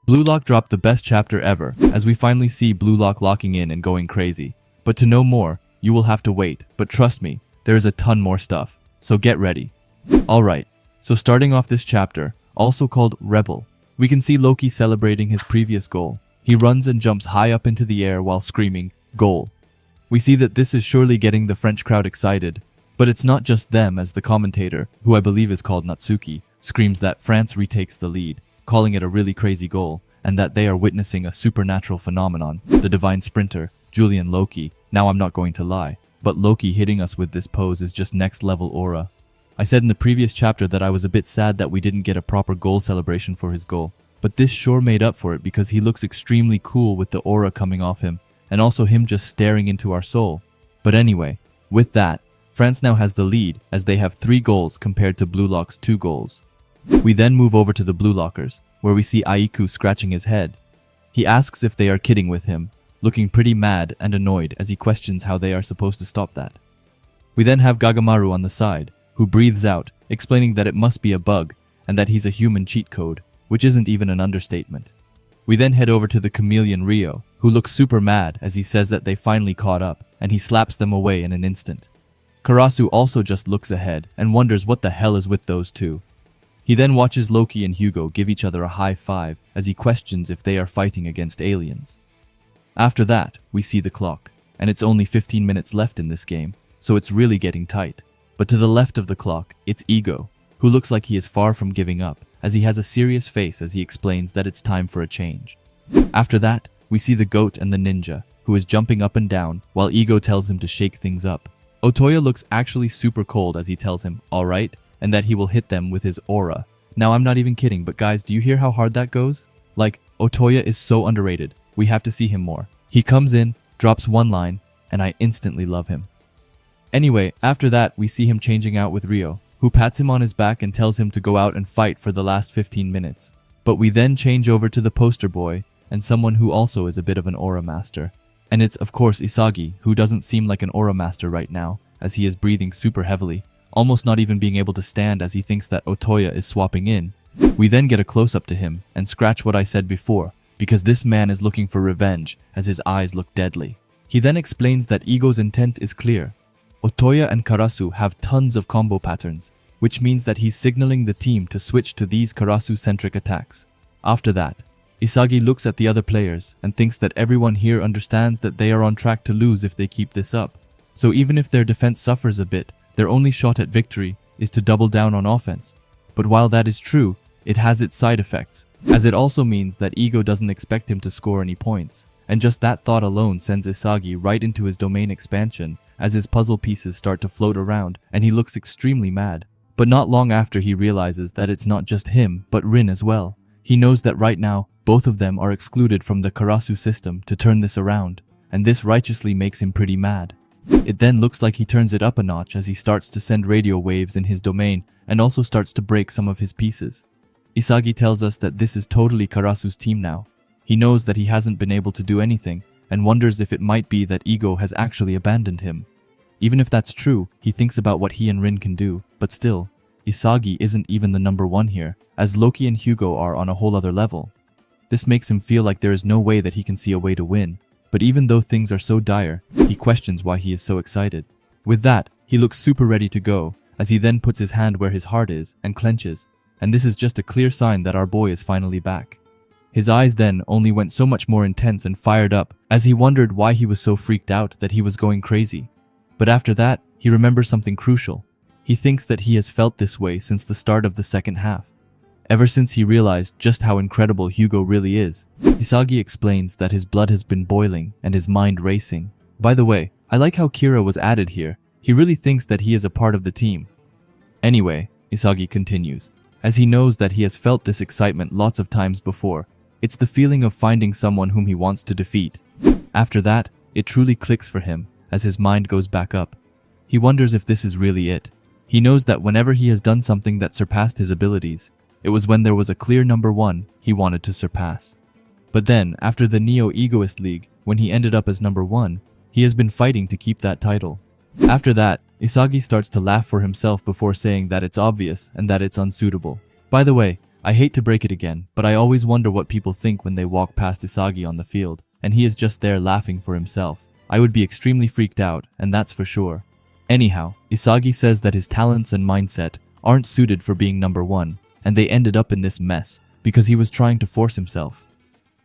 Blue Lock dropped the best chapter ever, as we finally see Blue Lock locking in and going crazy. But to know more, you will have to wait, but trust me, there is a ton more stuff, so get ready. Alright, so starting off this chapter, also called Rebel, we can see Loki celebrating his previous goal. He runs and jumps high up into the air while screaming, "Goal." We see that this is surely getting the French crowd excited, but it's not just them, as the commentator, who I believe is called Natsuki, screams that France retakes the lead, calling it a really crazy goal, and that they are witnessing a supernatural phenomenon, the divine sprinter, Julian Loki. Now I'm not going to lie, but Loki hitting us with this pose is just next level aura. I said in the previous chapter that I was a bit sad that we didn't get a proper goal celebration for his goal, but this sure made up for it because he looks extremely cool with the aura coming off him, and also him just staring into our soul. But anyway, with that, France now has the lead as they have 3 goals compared to Blue Lock's 2 goals. We then move over to the Blue Lockers, where we see Aiku scratching his head. He asks if they are kidding with him, looking pretty mad and annoyed as he questions how they are supposed to stop that. We then have Gagamaru on the side, who breathes out, explaining that it must be a bug and that he's a human cheat code, which isn't even an understatement. We then head over to the chameleon Rio, who looks super mad as he says that they finally caught up, and he slaps them away in an instant. Karasu also just looks ahead and wonders what the hell is with those two. He then watches Loki and Hugo give each other a high five as he questions if they are fighting against aliens. After that, we see the clock, and it's only 15 minutes left in this game, so it's really getting tight. But to the left of the clock, it's Ego, who looks like he is far from giving up, as he has a serious face as he explains that it's time for a change. After that, we see the goat and the ninja, who is jumping up and down, while Ego tells him to shake things up. Otoya looks actually super cold as he tells him, alright, and that he will hit them with his aura. Now I'm not even kidding, but guys, do you hear how hard that goes? Like, Otoya is so underrated. We have to see him more. He comes in, drops one line, and I instantly love him. Anyway, after that, we see him changing out with Rio, who pats him on his back and tells him to go out and fight for the last 15 minutes. But we then change over to the poster boy, and someone who also is a bit of an aura master. And it's of course Isagi, who doesn't seem like an aura master right now, as he is breathing super heavily, almost not even being able to stand as he thinks that Otoya is swapping in. We then get a close-up to him, and scratch what I said before, because this man is looking for revenge, as his eyes look deadly. He then explains that Ego's intent is clear. Otoya and Karasu have tons of combo patterns, which means that he's signaling the team to switch to these Karasu-centric attacks. After that, Isagi looks at the other players and thinks that everyone here understands that they are on track to lose if they keep this up. So even if their defense suffers a bit, their only shot at victory is to double down on offense. But while that is true, it has its side effects, as it also means that Ego doesn't expect him to score any points, and just that thought alone sends Isagi right into his domain expansion as his puzzle pieces start to float around and he looks extremely mad. But not long after he realizes that it's not just him, but Rin as well. He knows that right now, both of them are excluded from the Karasu system to turn this around, and this righteously makes him pretty mad. It then looks like he turns it up a notch as he starts to send radio waves in his domain and also starts to break some of his pieces. Isagi tells us that this is totally Karasu's team now. He knows that he hasn't been able to do anything and wonders if it might be that Ego has actually abandoned him. Even if that's true, he thinks about what he and Rin can do, but still, Isagi isn't even the number one here, as Loki and Hugo are on a whole other level. This makes him feel like there is no way that he can see a way to win, but even though things are so dire, he questions why he is so excited. With that, he looks super ready to go, as he then puts his hand where his heart is and clenches, and this is just a clear sign that our boy is finally back. His eyes then only went so much more intense and fired up as he wondered why he was so freaked out that he was going crazy. But after that, he remembers something crucial. He thinks that he has felt this way since the start of the second half, ever since he realized just how incredible Hugo really is. Isagi explains that his blood has been boiling and his mind racing. By the way, I like how Kira was added here. He really thinks that he is a part of the team. Anyway, Isagi continues, as he knows that he has felt this excitement lots of times before. It's the feeling of finding someone whom he wants to defeat. After that, it truly clicks for him as his mind goes back up. He wonders if this is really it. He knows that whenever he has done something that surpassed his abilities, it was when there was a clear number one he wanted to surpass. But then, after the Neo Egoist League, when he ended up as number one, he has been fighting to keep that title. After that, Isagi starts to laugh for himself before saying that it's obvious and that it's unsuitable. By the way, I hate to break it again, but I always wonder what people think when they walk past Isagi on the field, and he is just there laughing for himself. I would be extremely freaked out, and that's for sure. Anyhow, Isagi says that his talents and mindset aren't suited for being number one, and they ended up in this mess because he was trying to force himself.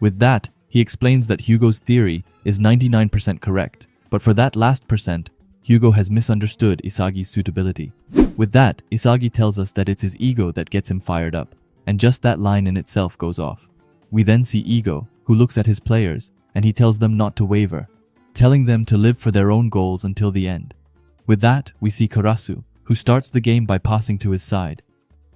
With that, he explains that Hugo's theory is 99% correct, but for that last percent, Hugo has misunderstood Isagi's suitability. With that, Isagi tells us that it's his ego that gets him fired up, and just that line in itself goes off. We then see Ego, who looks at his players, and he tells them not to waver, telling them to live for their own goals until the end. With that, we see Karasu, who starts the game by passing to his side.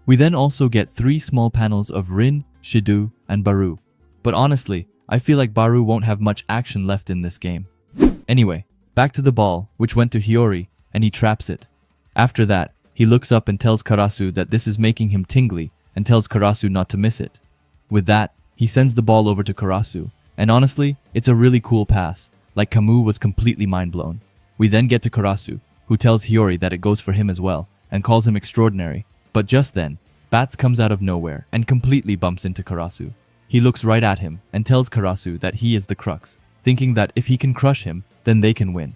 We then also get 3 small panels of Rin, Shido, and Baru. But honestly, I feel like Baru won't have much action left in this game. Anyway, back to the ball, which went to Hiyori, and he traps it. After that, he looks up and tells Karasu that this is making him tingly, and tells Karasu not to miss it. With that, he sends the ball over to Karasu, and honestly, it's a really cool pass, like Camus was completely mind-blown. We then get to Karasu, who tells Hiyori that it goes for him as well, and calls him extraordinary. But just then, Bats comes out of nowhere and completely bumps into Karasu. He looks right at him and tells Karasu that he is the crux, thinking that if he can crush him, then they can win.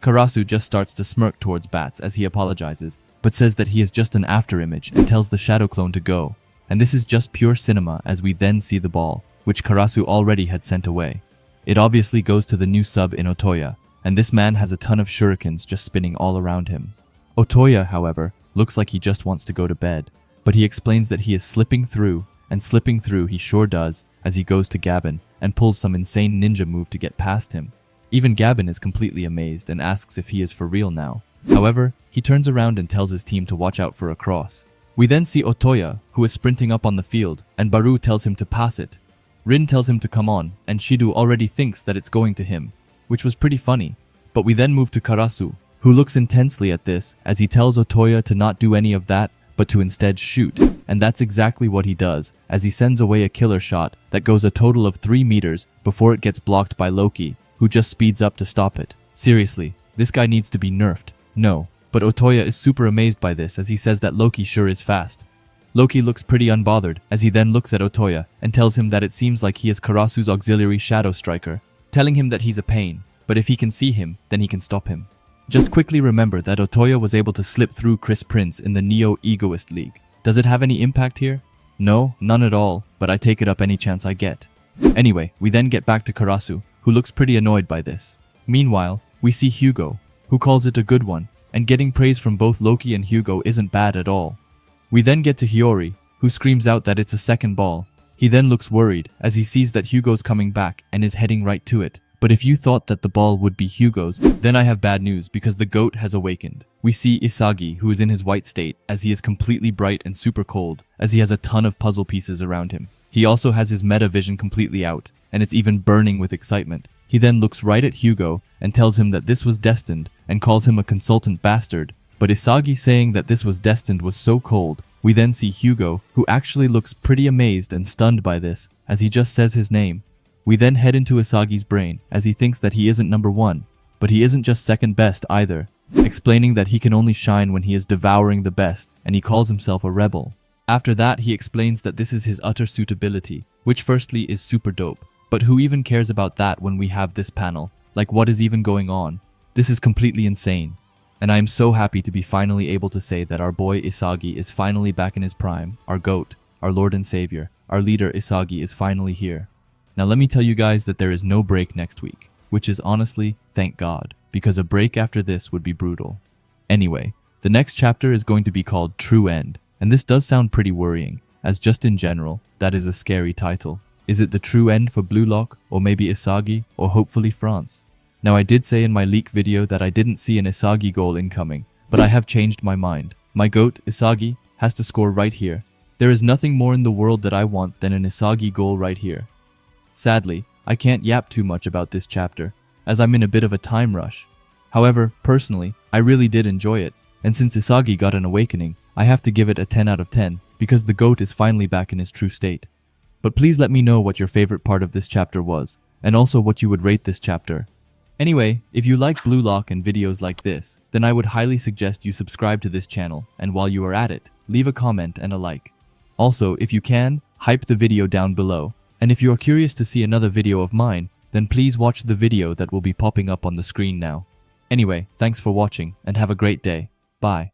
Karasu just starts to smirk towards Bats as he apologizes, but says that he is just an afterimage and tells the shadow clone to go. And this is just pure cinema as we then see the ball, which Karasu already had sent away. It obviously goes to the new sub in Otoya, and this man has a ton of shurikens just spinning all around him. Otoya, however, looks like he just wants to go to bed, but he explains that he is slipping through, and slipping through he sure does as he goes to Gabin and pulls some insane ninja move to get past him. Even Gabin is completely amazed and asks if he is for real now. However, he turns around and tells his team to watch out for a cross. We then see Otoya, who is sprinting up on the field, and Baru tells him to pass it. Rin tells him to come on, and Shido already thinks that it's going to him, which was pretty funny. But we then move to Karasu, who looks intensely at this as he tells Otoya to not do any of that, but to instead shoot. And that's exactly what he does, as he sends away a killer shot that goes a total of 3 meters before it gets blocked by Loki, who just speeds up to stop it. Seriously, this guy needs to be nerfed. No. But Otoya is super amazed by this as he says that Loki sure is fast. Loki looks pretty unbothered as he then looks at Otoya and tells him that it seems like he is Karasu's auxiliary shadow striker, telling him that he's a pain, but if he can see him, then he can stop him. Just quickly remember that Otoya was able to slip through Chris Prince in the Neo Egoist League. Does it have any impact here? No, none at all, but I take it up any chance I get. Anyway, we then get back to Karasu, who looks pretty annoyed by this. Meanwhile, we see Hugo, who calls it a good one, and getting praise from both Loki and Hugo isn't bad at all. We then get to Hiyori, who screams out that it's a second ball. He then looks worried as he sees that Hugo's coming back and is heading right to it. But if you thought that the ball would be Hugo's, then I have bad news because the goat has awakened. We see Isagi, who is in his white state, as he is completely bright and super cold, as he has a ton of puzzle pieces around him. He also has his meta vision completely out, and it's even burning with excitement. He then looks right at Hugo and tells him that this was destined and calls him a consultant bastard. But Isagi saying that this was destined was so cold. We then see Hugo, who actually looks pretty amazed and stunned by this, as he just says his name. We then head into Isagi's brain as he thinks that he isn't number 1, but he isn't just second best either, explaining that he can only shine when he is devouring the best, and he calls himself a rebel. After that, he explains that this is his utter suitability, which firstly is super dope. But who even cares about that when we have this panel? Like, what is even going on? This is completely insane. And I am so happy to be finally able to say that our boy Isagi is finally back in his prime. Our GOAT, our Lord and Savior, our leader Isagi is finally here. Now let me tell you guys that there is no break next week, which is honestly, thank God, because a break after this would be brutal. Anyway, the next chapter is going to be called True End, and this does sound pretty worrying, as just in general, that is a scary title. Is it the true end for Blue Lock, or maybe Isagi, or hopefully France? Now I did say in my leak video that I didn't see an Isagi goal incoming, but I have changed my mind. My GOAT, Isagi, has to score right here. There is nothing more in the world that I want than an Isagi goal right here. Sadly, I can't yap too much about this chapter, as I'm in a bit of a time rush. However, personally, I really did enjoy it, and since Isagi got an awakening, I have to give it a 10 out of 10, because the GOAT is finally back in his true state. But please let me know what your favorite part of this chapter was, and also what you would rate this chapter. Anyway, if you like Blue Lock and videos like this, then I would highly suggest you subscribe to this channel, and while you are at it, leave a comment and a like. Also, if you can, hype the video down below. And if you are curious to see another video of mine, then please watch the video that will be popping up on the screen now. Anyway, thanks for watching and have a great day. Bye.